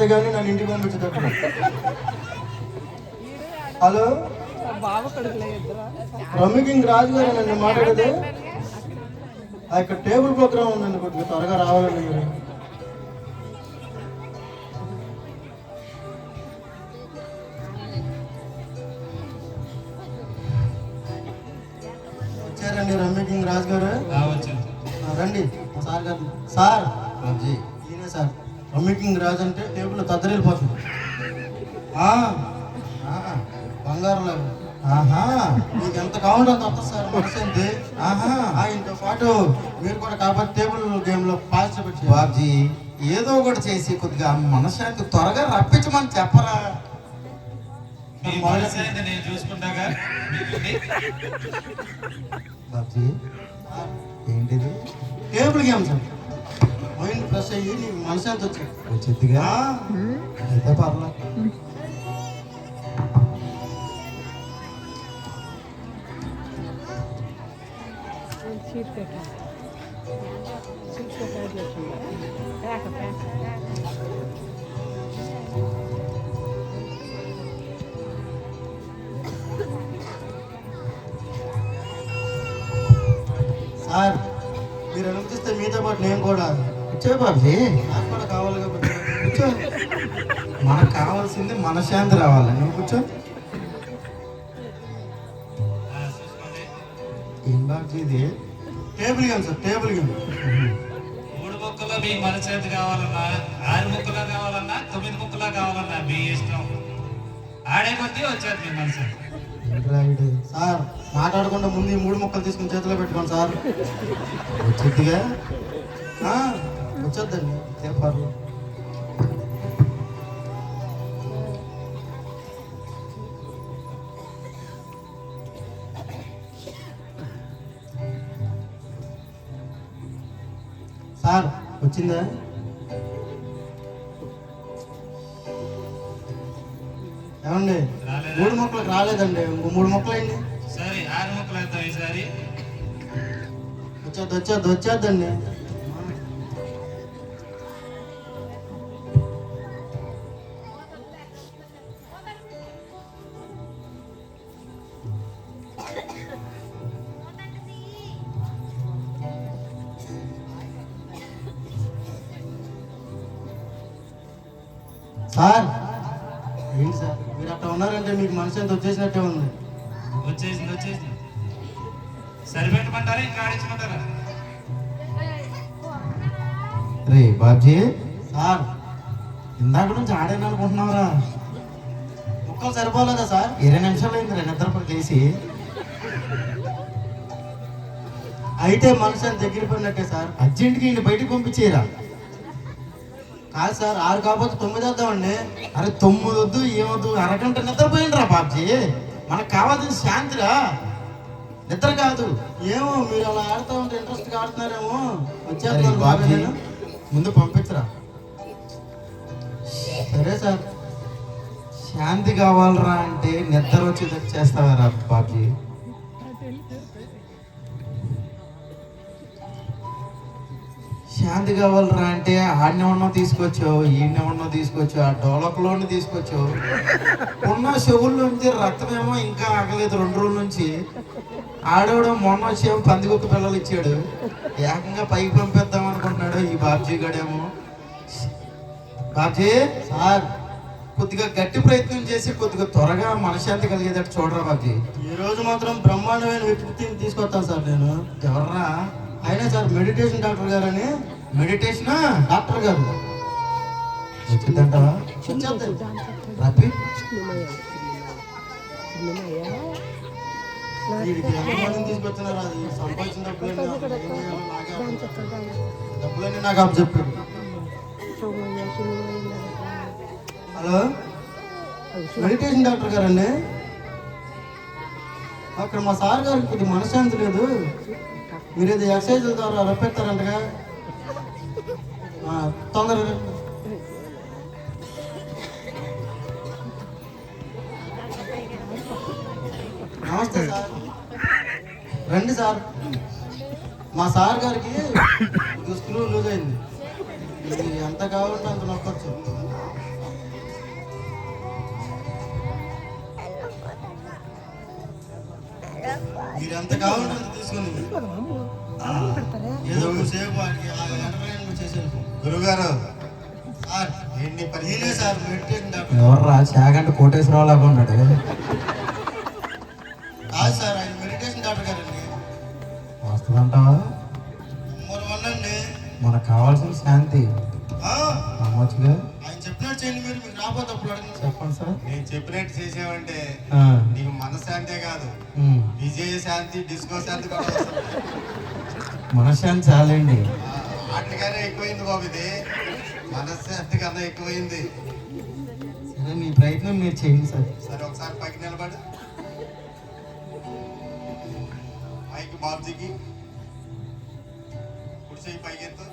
చేస్తే కానీ నన్ను ఇంటికి పంపించేటప్పుడు. హలో, రమ్మి కింగ్ రాజు గారు నన్ను మాట్లాడేది. ఇక్కడ టేబుల్ ప్రోగ్రామ్ ఉందండి, కొద్దిగా త్వరగా రావాలండి మీరు. వచ్చారండి రమ్మి కింగ్ రాజు గారు? రండి సార్ గారు. సార్ ఈయనే సార్ రమ్మి కింగ్ రాజు అంటే టేబుల్ తద్దరిల్లిపోతుంది. బంగారులాగా. మీకు ఎంత కావాలంటే అంత వస్తుంది సార్. మనసేంటి? ఆయనతో పాటు మీరు కూడా కాబట్టి టేబుల్ గేమ్ లో పార్టిసిపేట్ చేయాలి. బాబ్జీ ఏదో ఒకటి చేసి కొద్దిగా మనశ్శాంతి త్వరగా రప్పించమని చెప్పరా? నేను చూసుకుంటాగా. బాబ్జీ ఏంటిది? Table game sir. Mind fresh అయ్యి నీ మనశ్శాంతి వచ్చిద్దిగా. అయితే పర్లేదు. సార్ మీరు అనుమతిస్తే మీతో పాటు నేను కూడా. కూర్చో బాబ్జీ, నాకు కూడా కావాలి కాబట్టి కూర్చో. మనకు కావాల్సింది మనశ్శాంతి రావాలి. నువ్వు కూర్చో. ఏం బాబ్జీ ఇది? Table game sir, table game. 3 ముక్కలో మీ మనశ్శాంతి కావాలన్నా, 6 ముక్కలా కావాలన్నా, 9 ముక్కలా కావాలన్నా మీ ఇష్టం. ఆడే కొద్దీ వచ్చేది మీ మనశ్శాంతి. సార్ మాట్లాడకుండా ముందు ఈ 3 ముక్కలు తీసుకుని చేతిలో పెట్టుకోండి సార్. వచ్చిద్దిగా. వచ్చొద్దండి. పర్లేదు. సార్ వచ్చిందా? ఏమండి 3 ముక్కలకు రాలేదండి, ఇంకో 3 ముక్కలు అయింది. సరే 6 ముక్కలు వేద్దాం ఈసారి. వచ్చేద్దండి. సార్ ఏంటి సార్ మీరు అట్లా ఉన్నారంటే మీకు మనసు ఎంత వచ్చేసినట్టే ఉంది. వచ్చేసింది. సరిపెట్టమంటారా ఇంకా ఆడించమంటారా? రే బాబ్జీ, సార్ ఇందాక నుంచి ఆడాను అనుకుంటున్నావురా? ముక్కలు సరిపోలేదా సార్? 20 నిమిషాలు అయింది నిద్రపడి లేచి. అయితే మనసు ఎంత దగ్గర పడినట్టే సార్. అర్జెంట్గా ఈయన బయటకు పంపించేయరా? కాదు సార్, 6 కాకపోతే 9 వేద్దామండి. అరే 9 వద్దు, ఏమొద్దు, అరగంట నిద్రపోయిండ్రా బాబ్జీ. మనకు కావాల్సిన శాంతిరా, నిద్ర కాదు. ఏమో మీరు అలా ఆడుతూ ఉంటే ఇంట్రెస్ట్గా ఆడుతున్నారేమో. బాబ్జీ వచ్చేస్తాను, ముందు పంపించరా. సరే సార్. శాంతి కావాలరా అంటే నిద్ర వచ్చి చేస్తావారా బాబ్జీ? శాంతి కావాలరా అంటే ఆడినెవన్నో తీసుకొచ్చావు, ఈయనెవన్నో తీసుకొచ్చావు, ఆ డోలకులోని తీసుకొచ్చావు. ఉన్న చెవుల్లోంచి రక్తమేమో ఇంకా ఆగలేదు 2 రోజుల నుంచి. ఆడవడం మొన్న వచ్చేమో పందికొక్క పిల్లలు ఇచ్చాడు, ఏకంగా పైకి పంపిద్దాం అనుకుంటున్నాడు ఈ బాబ్జీ గడేమో. బాబ్జీ సార్ కొద్దిగా గట్టి ప్రయత్నం చేసి కొద్దిగా త్వరగా మనశ్శాంతి కలిగేటట్టు చూడరా బాబ్జీ. ఈ రోజు మాత్రం బ్రహ్మాండమైన వ్యక్తిని తీసుకొస్తాను సార్ నేను. ఎవర్రా? అయినా సార్ మెడిటేషన్ డాక్టర్ గారని. మెడిటేషనా? డాక్టర్ గారు వచ్చిందంటావా? రపి వీడికి ఎంతమందిని తీసుకొచ్చినారు, అది సంపాదించిన డబ్బులన్నీ నాకు అప్పు చెప్పాడు. హలో, మెడిటేషన్ డాక్టర్ గారండి. అక్కడ మా సార్ గారికి కొద్దిగా మనశ్శాంతి లేదు. మీరు ఏదో ఎక్సర్సైజ్ ద్వారా రప్పెడతారంటగా. తొందరగా నమస్తే సార్. రండి సార్. మా సార్ గారికి స్క్రూ లూజ్ అయింది. ఎంత కావాలంటే అంత నొక్కొచ్చు. మీరు ఎంత కావాలంటే అంత తీసుకుని ఏదో సేపు ఎంటర్టైన్మెంట్ చేసేది. గురుగారు సార్ ఏంటి నేనే సార్ మెడిటేషన్ డాక్టర్. ఎవర్రా చాగంటే కోటేశ్వరరావు లాగా ఉన్నాడు. కాదు సార్, ఆయన మెడిటేషన్ డాక్టర్ గారండి. వస్తుందంటావా? నెంబర్ 1 అండి. మనకు కావాల్సిన శాంతి ఆ, నమ్మొచ్చుగా. ఆయన చెప్పినట్టు చేయండి. మీకు రాబోతే అప్పుడు అడగండి. చెప్పండి సార్. నేను చెప్పినట్టు చేసావంటే ఆ, నీకు మనశ్శాంతే కాదు, ఉమ్. విజయ శాంతి, డిస్కో శాంతి కూడా వస్తుంది. మనశ్శాంతి చాలండి. వాటిగానే ఎక్కువైంది బాబు, ఇది మనశ్శాంతి కన్నా ఎక్కువైంది. సరే మీ ప్రయత్నం మీరు చేయండి సార్. సరే ఒకసారి పైకి నిలబడు, పైకి బాబుజీకి కుడి చేయి పైకెత్తు,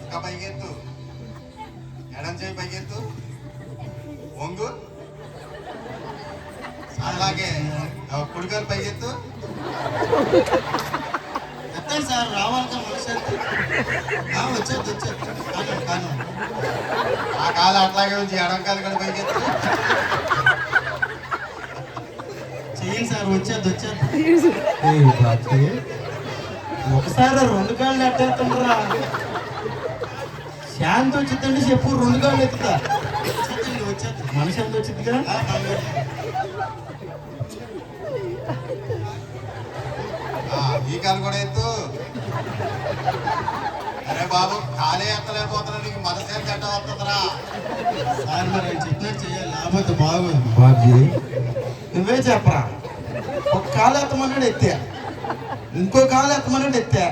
ఇంకా పైకెత్తు, ఎడం చేయి పైకెత్తు, వంగు, అలాగే కుడికాలు పైకెత్తు. ఎత్తండి సార్, రావాలి కదా మనిషి. వచ్చేది కానీ కానీ ఆ కాలు అట్లాగే ఉంచి ఎడం కాలు కూడా పైకెత్తు. చెయ్యండి సార్, వచ్చేది. ఏయ్ బాబీ, ఒకసారి 2 కాళ్ళు ఎట్టేస్తుండ్రా. శాంతి వచ్చిందండి చెప్పు, 2 కాళ్ళు ఎత్తుతా. వచ్చేది. మనిషి ఎంత వచ్చిందిగా. ఈ కాలు కూడా ఎత్తు. అరే బాబు, కాలే ఎత్తలేకపోతున్నా, నీకు మనసేపు ఎట్ట వస్తుందిరా. సార్ మరి ఆయన చెప్పినట్టు చేయాలి, లేకపోతే బాగోదు. బాబీ నువ్వే చెప్పరా. ఒక కాలు ఎత్తమన్నాడు ఎత్తా, ఇంకో కాలు ఎత్తమన్నాడు ఎత్తా,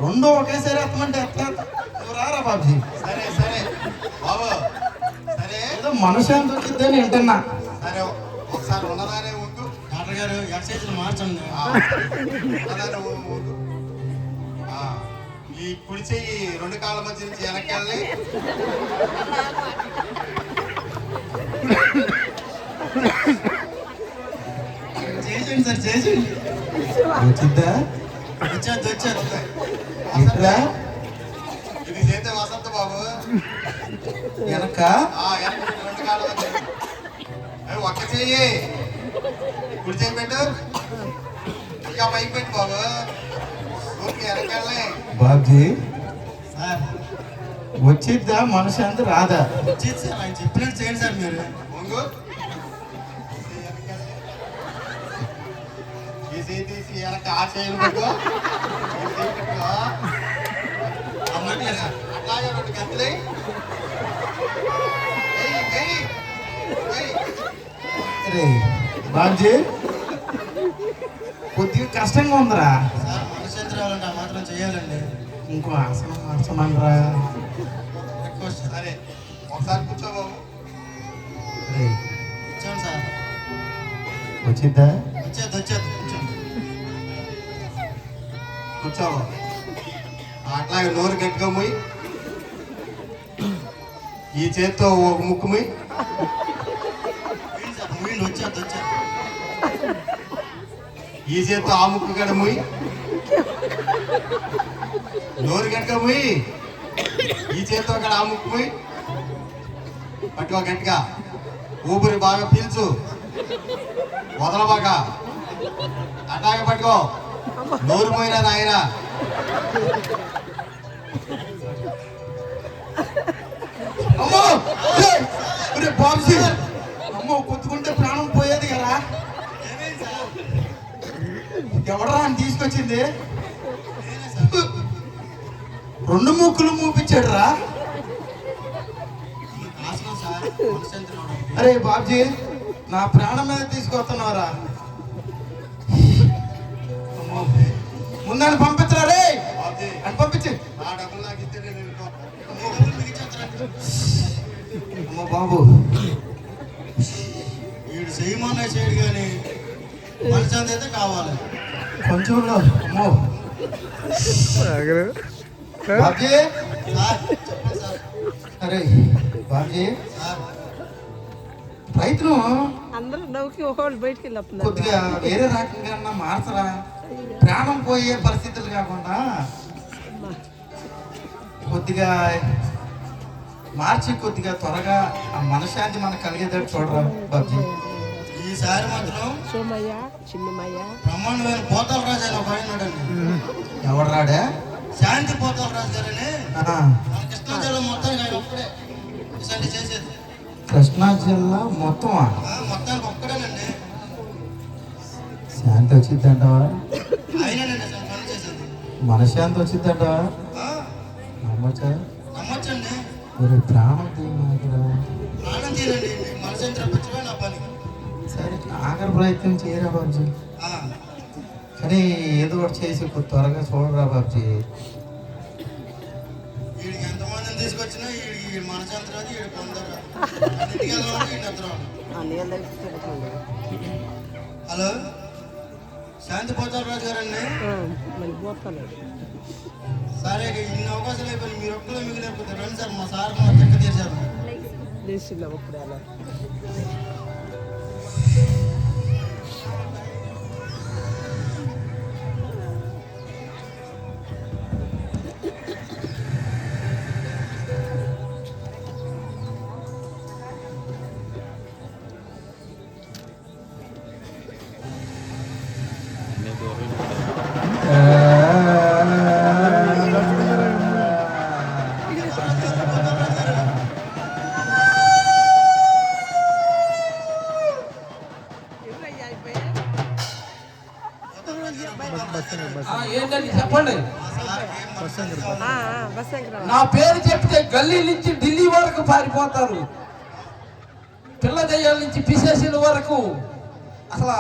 2 ఒకేసారి ఎత్తమంటే ఎత్తా. నువ్వు రారా బాబీ. సరే సరే బాబు, సరే ఏదో మనశ్శాంతి వచ్చిందని వింటున్నా. సరే ఒకసారి ఉన్నదానే ఉండు. డాక్టర్ గారు ఎక్సర్సైజ్లు మార్చండి. ఉన్నదానే ఉండు. ఈ కుడి చెయ్యి 2 కాళ్ళ మధ్య నుంచి వెనక్కి వెళ్ళి, చేసేయండి సార్, చేసేయండి. వచ్చిద్దా వచ్చేది. ఇట్లా ఇది చేస్తే వసంత బాబు. వెనక వెనక్కి 2 కాళ్ళ మధ్య. ఒక్క చెయ్యి కుడి చెయ్యి పెట్టు, ఇంకా పైకి పెట్టు బాబు. ఊరికి వెనకెళ్ళి. బాబ్జీ సార్ వచ్చిద్దా మనశ్శాంతి రాదా? వచ్చేది సార్, ఆయన చెప్పినట్టు చేయండి సార్ మీరు. ముందు ఈ చేయి తీసి వెనక ఆ చేయను పెట్టుకో. ఈ చేయి పెట్టుకో. అన్నట్లే సార్. అట్లాగే 2 గంతులు రే బాబ్జీ కొద్దిగా కష్టంగా ఉందిరా. సార్ మనశ్శాంతి రావాలంటే ఆ మాత్రం చేయాలండి. ఇంకో ఆసనం మార్చమనరా. ఎక్కువ సార్. సరే ఒకసారి కూర్చో బాబు. రే కూర్చోండి సార్. వచ్చిద్దా? వచ్చేది. కూర్చో బాబు. అట్లాగే నోరు గట్టిగా మూయి. ఈ చేత్తో ఒక ముక్కు మూయి. మూయండి, వచ్చేది. ఈ చేత్తో ఆ ముక్కు గడ మూయి. నోరు గట్టిగా మూయి. ఈ చేత్తో అక్కడ ఆ ముక్కు మూయి. పట్టుకో గట్టిగా. ఊపిరి బాగా పీల్చు, వదలబాక. అట్లాగే పట్టుకో. నోరు పోయినా నాయన. అమ్మో రే బాబ్జీ, అమ్మో కొట్టుకుంటే ప్రాణం పోయేది కదా. ఎవడరా అని తీసుకొచ్చింది? 2 ముక్కులు మూపించాడు రా. ఆసనం సార్, మనశ్శాంతి రావడానికి. అరే బాబ్జీ, నా ప్రాణం మీద తీసుకొస్తున్నావురా. ముందని పంపించరా రే, బాబుజీ, అని పంపించి. నా డబ్బులు నాకు ఇస్తే నేను వెళ్ళిపోతాను. అమ్మో బాబు, వీడు చేయమన్నా చేయడు కానీ మనశ్శాంతి అయితే కావాలి. కొంచెంలో అమ్మో బాబ్జీ. సార్ చెప్పండి సార్. అరే బాబ్జీ, సార్ ప్రయత్నం అందరూ నవ్వుకి ఒకళ్ళు బయటికి వెళ్ళొస్తున్నారు. కొద్దిగా వేరే రకంగా మార్చరా. ప్రాణం పోయే పరిస్థితులు కాకుండా కొద్దిగా మార్చి కొద్దిగా త్వరగా ఆ మనశ్శాంతి మనకు కలిగేటట్టు చూడరా బాబ్జీ. ఈ ఈసారి మాత్రం సోమయ్య చిన్నమయ్య బ్రహ్మాండమైన పోతాల రాజు అని ఒక ఆయన ఉన్నాడండి. ఎవడు రాడే శాంతి పోతాల రాజు గారని ఆ, మన కృష్ణా జిల్లా మొత్తానికి ఆయన ఒక్కడే ఇసంటి చేసేది. కృష్ణా జిల్లా మొత్తమా మొత్తానికి ఒక్కడేనండి. శాంతి వచ్చిద్దంటవా ఆయనేనండి అసలు పని చేసేది. మనశాంతి వచ్చిద్దంటవా ఆ, నమ్మచ్చా నమ్మొచ్చండి. మరి ప్రాణం తీయరా ప్రాణం తీరండి, మీకు మనసు తెప్పించడమే నా పని. సరే ఆఖరి ప్రయత్నం చేయరా బాబుజీ ఆ, కానీ ఏదో ఒకటి చేసి ఇప్పుడు త్వరగా చూడరా బాబుజీ వీడికి ఎంతమందిని తీసుకొచ్చినా వీడికి మనసు ఎంత రాదు, వీడికి పొందరా. ఇంటికి వెళ్ళాలి, వీడిని నిద్ర హలో, శాంతి పోతాల రాజు గారండి. మళ్ళీ పోతాను సరే ఇన్ని అవకాశాలు అయిపోయి మీరు ఒక్కరే మిగిలిపోతే రండి సార్, మా సార్ మా చెక్క తీర్చారు. దేశంలో అప్పుడు అలా ఏంటండి చెప్పండి. బస్ ఎక్కడ నా పేరు చెప్తే గల్లీ నుంచి ఢిల్లీ వరకు పారిపోతారు. పిల్ల దయ్యాల నుంచి పిసేసీల వరకు అసలు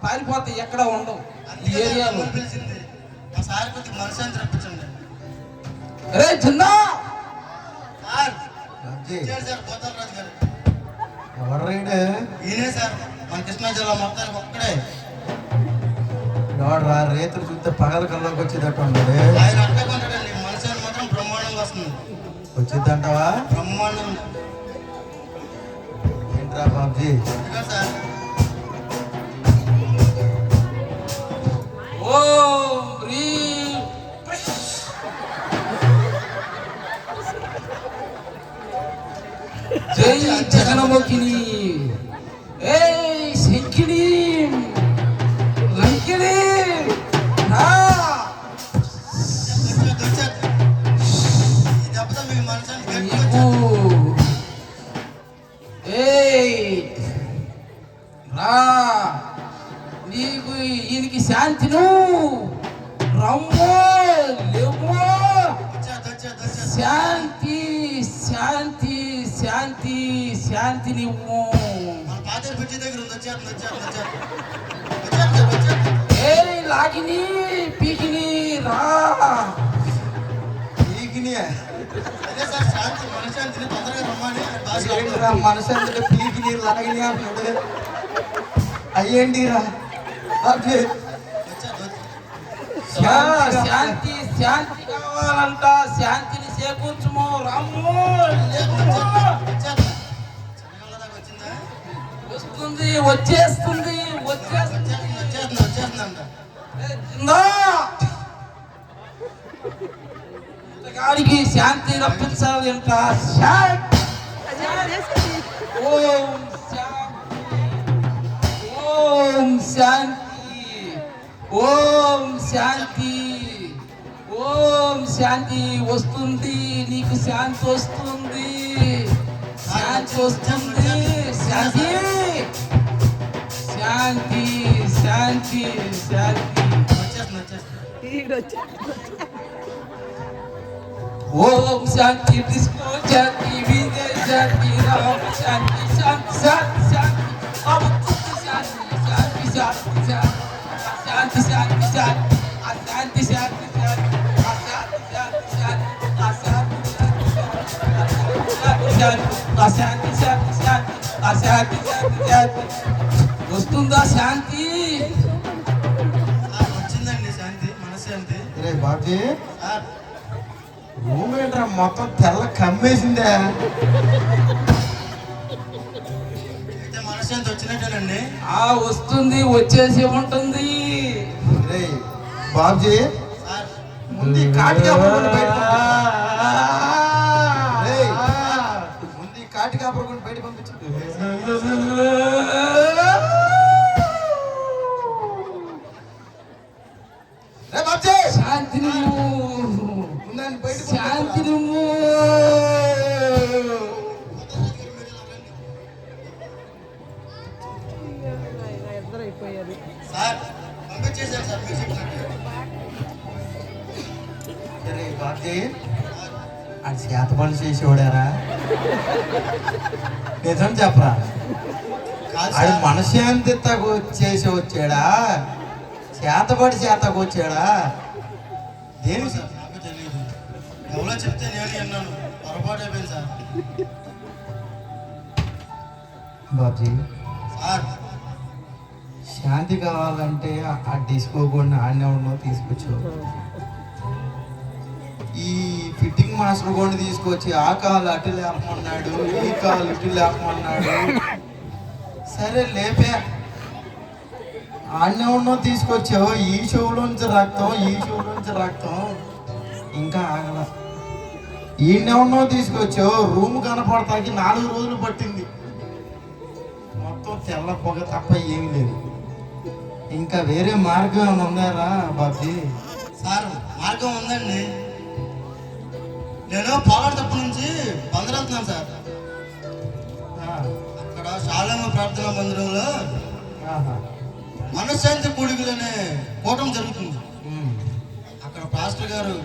పారిపోతే ఎక్కడ ఉండవు ఈ ఏరియాలో. పిలిచింది మా సార్ కొద్దిగా మనసు తెప్పించండి. రే చిన్నా సార్ బాబుజీ ఇచ్చాడు సార్ పోతాల రాజు గారు. ఎవరు రైడు ఈయనే సార్ మన కృష్ణా జిల్లా మొత్తానికి ఒక్కడే. ఎవడు రా రేతులు చూస్తే పగల కల్లోకి వచ్చేటట్టు ఉన్నాడు ఆయన అట్టే కొంటాడండి, మనసు మాత్రం బ్రహ్మాండంగా వస్తుంది. వచ్చిద్దంటావా బ్రహ్మాండం ఏంట్రా బాబుజీ ఇదిగో సార్. ఓం హ్రీం పష్. జై జగన్మోహిని ఏ శంకిని లంకిని రా. వచ్చేది. ఈ దెబ్బతో మీకు మనసు గట్టిగా నీకు ఏయ్ రా నీకు ఈయనకి శాంతిను రమ్మో లేవో వచ్చేది. శాంతి శాంతి శాంతి శాంతి నువ్వు మన పాత బ్రిడ్జి దగ్గర ఉంది. వచ్చేది. ఏ లాగిని పీకిని రా. పీకిని అదే సార్ శాంతి మనశాంతిని తొందరగా రమ్మని భాషలో ఏంటిరా మనసు పీకిని లాగిని అంటున్నాడు అయ్యేంటిరా బాబుజీ శాంతి శాంతి కావాలంట. శాంతిని చేకూర్చుమో రమ్మో లేవో. వచ్చిందా? వస్తుంది వచ్చేస్తుంది వచ్చేస్తుంది. వచ్చేస్తుందంట. గారికి శాంతి రప్పించాలి అంట. ఓం శాంతి ఓం శాంతి ఓం శాంతి వస్తుంది. నీకు శాంతి వస్తుంది. శాంతి వస్తుంది. శాంతి శాంతి శాంతి శాంతి. వచ్చేస్తుంది. ఓం శాంతి డిస్కో శాంతి విజయ శాంతి రామ శాంతి శాంతి శాంతి శాంతి అమృత శాంతి శాంతి శాంతి శాంతి శాంతి శాంతి శాంతి ఆ శాంతి శాంతి శాంతి ఆ శాంతి శాంతి శాంతి ఆ శాంతి శాంతి శాంతి ఆ శాంతి శాంతి శాంతి వస్తుందా శాంతి? వచ్చిందండి శాంతి మనశ్శాంతి. రే బాబుజీ సార్ రూమ్ ఏంట్రా మొత్తం తెల్ల కమ్మేసిందే అయితే మనశ్శాంతి వచ్చినట్టేనండి. వస్తుంది వచ్చేసి ఉంటుంది. రే బాబుజీ సార్ ముందు ఈ కాటికాపురం బయట ముందు ఈ కాటికాపురం బయట పంపించు పనులు చేసేవాడారా? నిజం చెప్పరా? కాదు అది సార్. మనశ్శాంతి చేసి వచ్చాడా, చేతబడి చేతకు వచ్చాడా? ఏమి సార్ నాకు తెలియదు. ఎవరో చెప్తే నేను విన్నాను. పొరపాటు అయిపోయింది సార్. బాబీ, సార్ శాంతి కావాలంటే ఆ డిస్కో కూడా ఆడనే ఉండవు తీసుకొచ్చావు. ఈ ఫిట్టింగ్ మాస్టర్ కూడా తీసుకొచ్చి ఆ కాలు అటు లేపమన్నాడు, ఈ కాలు ఇటు లేపమన్నాడు. సరే లేపే, ఆడనే ఉండవు తీసుకొచ్చావు. ఈ షోలోంచి రక్తం, ఈ షోలోంచి రక్తం, ఇంకా ఆగల. ఈయనే ఉన్నావు తీసుకొచ్చావు. రూమ్ కనపడతాకి 4 రోజులు పట్టింది. మొత్తం తెల్ల పొగ తప్ప ఏమీ లేదు. ఇంకా వేరే మార్గం ఏమైనా ఉందారా బాబీ? సార్ మార్గం ఉందండి. నేను పోలాడు తప్పు నుంచి బందర్ వెళ్తున్నాను సార్. అక్కడ శాలమ్మ ప్రార్థనా మందిరంలో ఆహా. మనశ్శాంతి కూడికలనే కూటమి జరుగుతుంది. అక్కడ పాస్టర్ గారు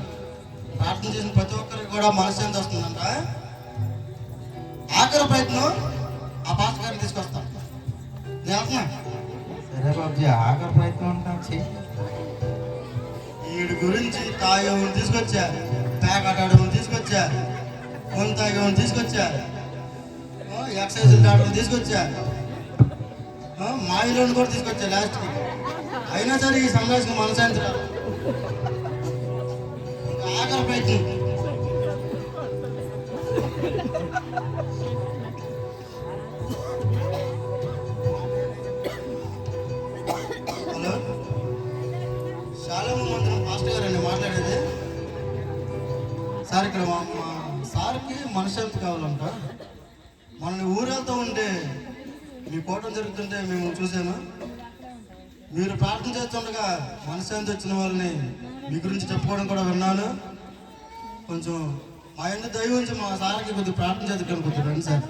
ప్రార్థన చేసిన ప్రతి ఒక్కరికి కూడా మనశ్శాంతి వస్తుందంట. ఆఖరి ప్రయత్నం ఆ పాస్టర్ గారిని తీసుకొస్తాను. నేను వెళ్తున్నా. సరే బాబుజీ, ఆఖరి ప్రయత్నం ఉంటాను చెయ్యి. వీడి గురించి తాగేవాడిని తీసుకొచ్చా, పేకాటాడేవాడిని తీసుకొచ్చా, కొంత తాగేవాడిని తీసుకొచ్చా, ఎక్సైజ్ డాక్టర్ని తీసుకొచ్చా, మాయిలోని కూడా తీసుకొచ్చా లాస్ట్కి. అయినా సరే ఈ సమాజం మనశాంతి రాదు. ఇంకా ఆఖరి ప్రయత్నం. హలో, శాలమ్మ మందిరం పాస్టర్ గారండి మాట్లాడేది. సార్ ఇక్కడ మా సార్కి మనశ్శాంతి కావాలంట. మనల్ని ఊరెళ్తూ ఉంటే మీ కూటమి జరుగుతుంటే మేము చూసాము. మీరు ప్రార్థన చేస్తుండగా మనశ్శాంతి వచ్చిన వాళ్ళని మీ గురించి చెప్పుకోవడం కూడా విన్నాను. కొంచెం మా ఎందుకు దయ ఉంచి మా సార్కి కొద్దిగా ప్రార్థన చేద్దాం. కొద్దిగా రండి సార్.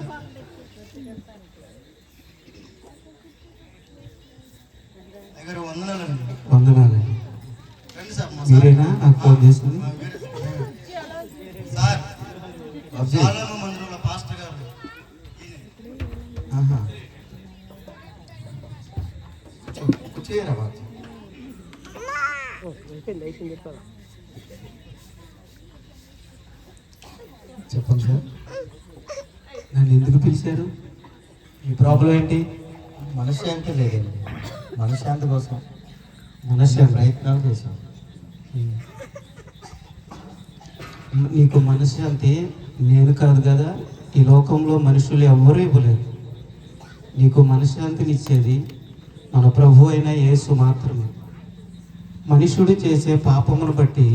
దగ్గర వందనాలండి. వందనాలండి. రండి సార్. మా మీరేనా నాకు ఫోన్ చేసింది? సార్ బాబుజీ, శాలమ్మ మందిరంలో పాస్టర్ గారు. ఆహా. కూర్చోరా బాబుజీ. అయిపోయింది అయిపోయింది చెప్పాలి. చెప్పండి సార్, నన్ను ఎందుకు పిలిచారు? మీ ప్రాబ్లం ఏంటి? మనశ్శాంతి లేదండి. మనశ్శాంతి కోసం మనశ్శాంతి. ప్రయత్నాలు చేశాం. నీకు మనశ్శాంతి నేను కాదు కదా, ఈ లోకంలో మనుషులు ఎవ్వరూ ఇవ్వలేరు. నీకు మనశ్శాంతిని ఇచ్చేది మన ప్రభు అయిన యేసు మాత్రమే. మనుషుడు చేసే పాపమును బట్టి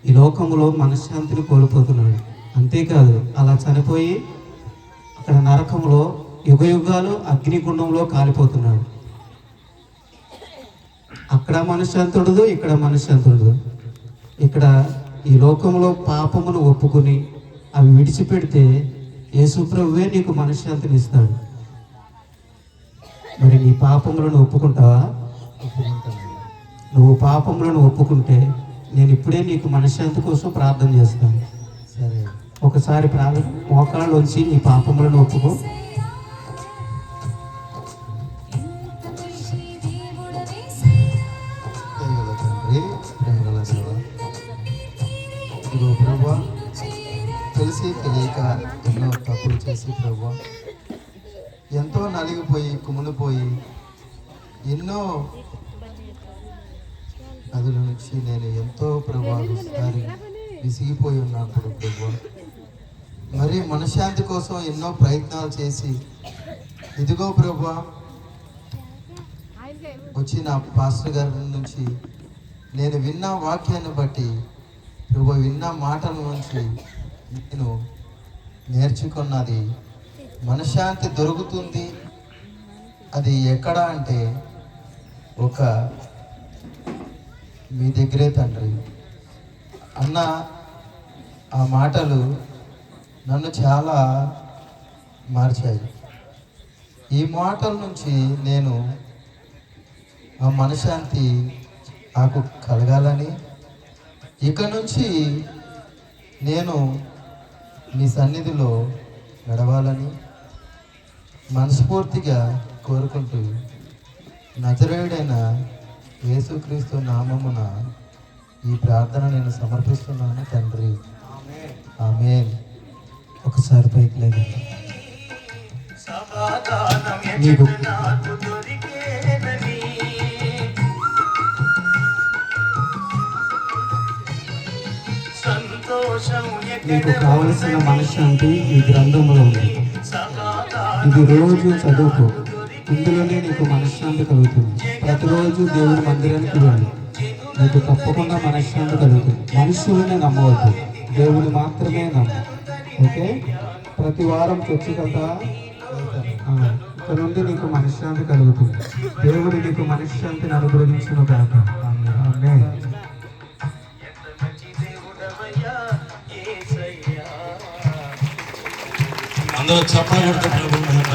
ఈ లోకంలో మనశ్శాంతిని కోల్పోతున్నాడు. అంతేకాదు, అలా చనిపోయి అక్కడ నరకంలో యుగయుగాలు అగ్నిగుండంలో కాలిపోతున్నాడు. అక్కడ మనశ్శాంతి ఉండదు, ఇక్కడ మనశ్శాంతి ఉండదు. ఇక్కడ ఈ లోకంలో పాపమును ఒప్పుకుని అవి విడిచిపెడితే యేసు ప్రభువే నీకు మనశ్శాంతిని ఇస్తాడు. మరి నీ పాపములను ఒప్పుకుంటావా? ఒప్పుకుంటాను. నువ్వు పాపములను ఒప్పుకుంటే నేను ఇప్పుడే నీకు మనశ్శాంతి కోసం ప్రార్థన చేస్తాను. సరే. ఒకసారి మోకాళ్ళలోంచి నీ పాపములను ఒప్పుకో. దయగల తండ్రి, ప్రేమగల దేవా, ఇదిగో ప్రభువా, తెలిసి తెలియక ఎన్నో తప్పులు చేసి ప్రభువా, ఎంతో నలిగిపోయి కుమిలిపోయి ఎన్నో నదుల నుంచి నేను ఎంతో ప్రభా విసిగిపోయి ఉన్నప్పుడు ప్రభువా, మరి మనశ్శాంతి కోసం ఎన్నో ప్రయత్నాలు చేసి ఇదిగో ప్రభువా వచ్చిన పాస్టర్ గారి నుంచి నేను విన్న వాక్యాన్ని బట్టి ప్రభు విన్న మాటల నుంచి నేను నేర్చుకున్నది మనశ్శాంతి దొరుకుతుంది. అది ఎక్కడ అంటే ఒక మీ దగ్గరే తండ్రి అన్న. ఆ మాటలు నన్ను చాలా మార్చాయి. ఈ మాటల నుంచి నేను ఆ మనశ్శాంతి నాకు కలగాలని ఇక నుంచి నేను మీ సన్నిధిలో గడవాలని మనస్ఫూర్తిగా కోరుకుంటూ నజరేయుడైన యేసుక్రీస్తు నామమున ఈ ప్రార్థన నేను సమర్పిస్తున్నాను తండ్రి. ఆమేన్. ఒకసారి పైకి లేదు. నీకు నీకు కావలసిన మనశ్శాంతి ఈ గ్రంథంలో ఉంది. ఇది రోజు చదువుకో, ఇందులోనే నీకు మనశ్శాంతి కలుగుతుంది. ప్రతిరోజు దేవుడి మందిరానికి వెళ్ళి నీకు తప్పకుండా మనశ్శాంతి కలుగుతుంది. మనుషుల్ని నమ్మవద్దు, దేవుని మాత్రమే నమ్ము. ఓకే, ప్రతి వారం చర్చికంతా ఇక్కడ నుండి నీకు మనశ్శాంతి కలుగుతుంది. దేవుడు నీకు మనశ్శాంతిని అనుగ్రహించును కాక. ఆమేన్. అందరూ చెప్పగలుగుతారు.